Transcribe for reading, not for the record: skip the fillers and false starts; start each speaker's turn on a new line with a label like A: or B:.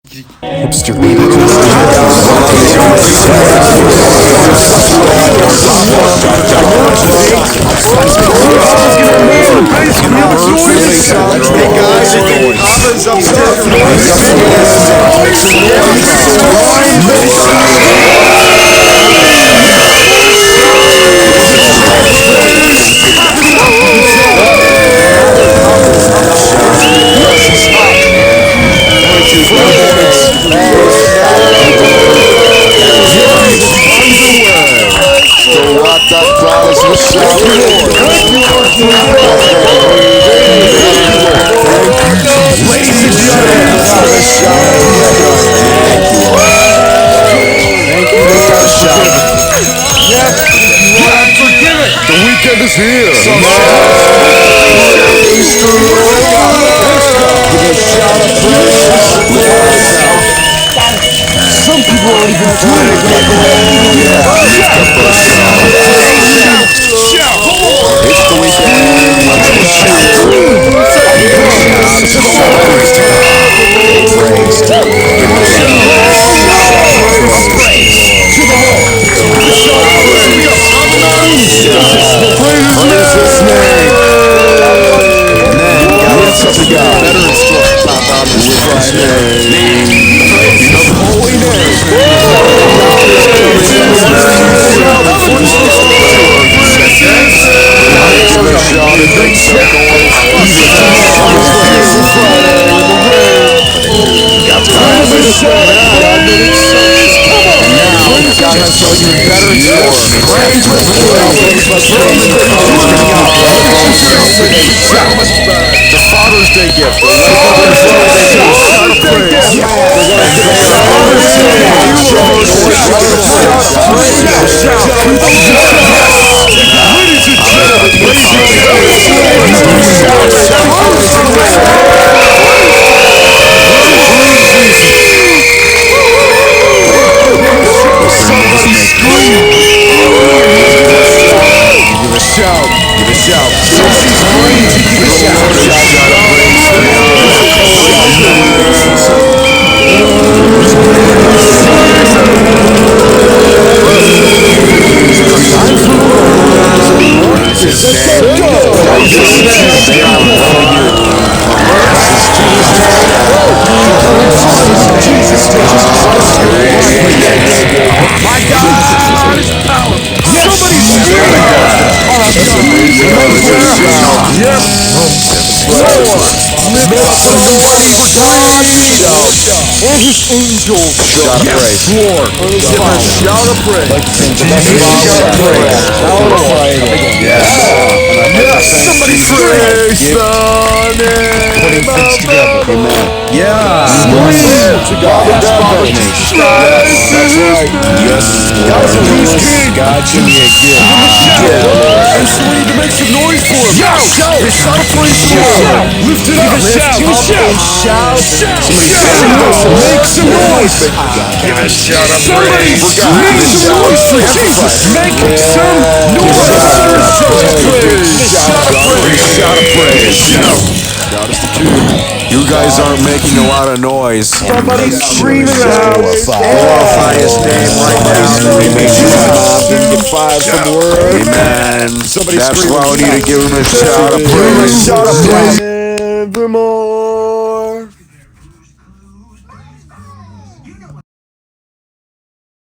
A: Hipster.
B: Hey guys, Papa's
A: The weekend is here. Some people aren't even doing it right It's the Praise his name. Veterans Club pop out this Friday. Holy name. The Father's Day gift. Somebody scream! Give a shout! Give a shout! Somebody's crazy! Give a shout! My God is power! Somebody and his angels. Shout of praise. Lord. Shout of praise. Yes. Somebody praise the name of the Lord. Yeah. That's right. Yes. God, give me a gift. And so we need to make some noise for him. Shout. Shout of praise to the Lord. Lift it up. Shout. Make some noise. Give a shout of
B: Somebody
A: praise.
B: make some noise for Jesus. Make some noise. Shout of praise.
A: Shout of praise.
B: Shout is the key.
A: You guys aren't making a lot of noise.
B: Somebody scream it out.
A: Glorify his name right now.
B: Give you five from word.
A: Amen.
B: Somebody
A: That's
B: scream
A: why we need to give him a shout of
B: Give him a
A: praise.
B: shout of praise. Evermore.